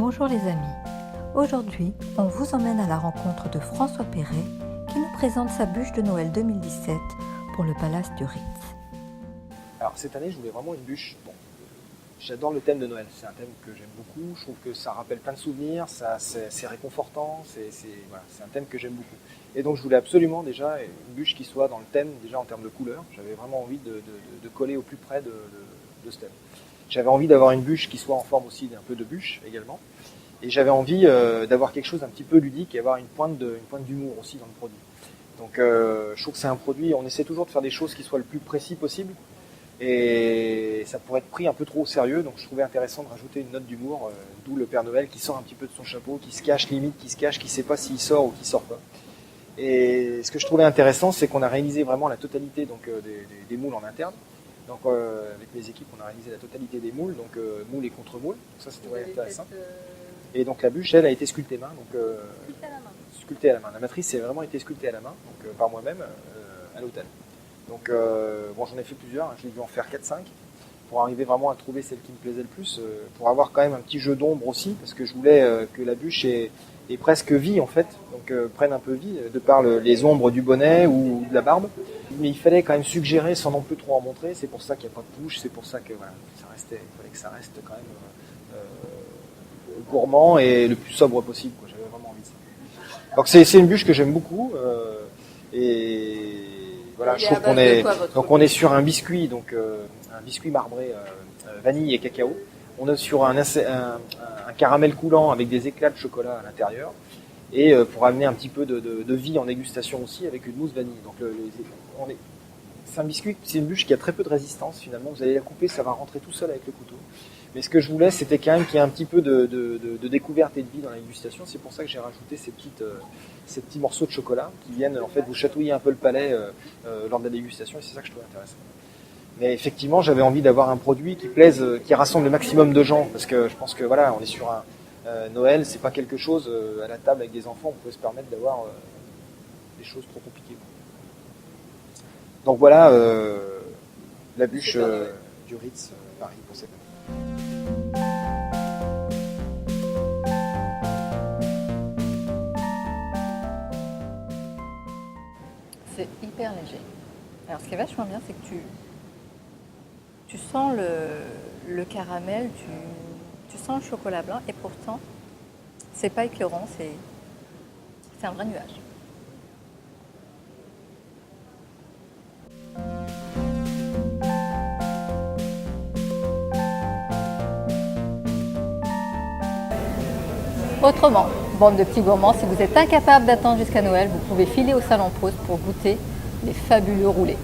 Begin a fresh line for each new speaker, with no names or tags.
Bonjour les amis, aujourd'hui on vous emmène à la rencontre de François Perret qui nous présente sa bûche de Noël 2017 pour le Palace du Ritz.
Alors cette année je voulais vraiment une bûche. Bon, j'adore le thème de Noël, c'est un thème que j'aime beaucoup, je trouve que ça rappelle plein de souvenirs, c'est réconfortant, c'est un thème que j'aime beaucoup. Et donc je voulais absolument déjà une bûche qui soit dans le thème, déjà en termes de couleurs, j'avais vraiment envie de coller au plus près de ce thème. J'avais envie d'avoir une bûche qui soit en forme aussi d'un peu de bûche également. Et j'avais envie d'avoir quelque chose un petit peu ludique et avoir une pointe d'humour aussi dans le produit. Donc je trouve que c'est un produit, on essaie toujours de faire des choses qui soient le plus précis possible. Et ça pourrait être pris un peu trop au sérieux, donc je trouvais intéressant de rajouter une note d'humour, d'où le Père Noël qui sort un petit peu de son chapeau, qui se cache limite, qui ne sait pas s'il sort ou qu'il sort pas. Et ce que je trouvais intéressant, c'est qu'on a réalisé vraiment la totalité donc, des moules en interne. Donc avec mes équipes, on a réalisé la totalité des moules, donc moules et contre-moules. Donc ça c'était vraiment intéressant. Et donc la bûche, elle a été sculptée main, donc sculptée à la main. La matrice, c'est vraiment été sculptée à la main, donc par moi-même à l'hôtel. Donc bon, j'en ai fait plusieurs, hein, je l'ai dû en faire 4-5 pour arriver vraiment à trouver celle qui me plaisait le plus, pour avoir quand même un petit jeu d'ombre aussi, parce que je voulais que la bûche ait presque vie en fait, donc prenne un peu vie de par les ombres du bonnet ou de la barbe. Mais il fallait quand même suggérer sans non plus trop en montrer, c'est pour ça qu'il n'y a pas de bouche, c'est pour ça que voilà, il fallait que ça reste quand même gourmand et le plus sobre possible, quoi. J'avais vraiment envie de ça. Donc c'est une bûche que j'aime beaucoup et voilà, je trouve qu'on est sur un biscuit, donc un biscuit marbré vanille et cacao. On est sur un caramel coulant avec des éclats de chocolat à l'intérieur et pour amener un petit peu de vie en dégustation aussi avec une mousse vanille. Donc c'est un biscuit, c'est une bûche qui a très peu de résistance finalement. Vous allez la couper, ça va rentrer tout seul avec le couteau. Mais ce que je voulais, c'était quand même qu'il y ait un petit peu de découverte et de vie dans la dégustation. C'est pour ça que j'ai rajouté ces petits morceaux de chocolat qui viennent en fait vous chatouiller un peu le palais lors de la dégustation, et c'est ça que je trouve intéressant. Mais effectivement, j'avais envie d'avoir un produit qui plaise, qui rassemble le maximum de gens, parce que je pense que voilà, on est sur un Noël, c'est pas quelque chose à la table avec des enfants, on peut se permettre d'avoir des choses trop compliquées. Donc voilà la bûche du Ritz Paris pour cette année.
C'est hyper léger. Alors ce qui est vachement bien, c'est que tu sens le caramel, tu sens le chocolat blanc et pourtant c'est pas écœurant, c'est un vrai nuage. Autrement, bande de petits gourmands, si vous êtes incapable d'attendre jusqu'à Noël, vous pouvez filer au Salon Proust pour goûter les fabuleux roulés.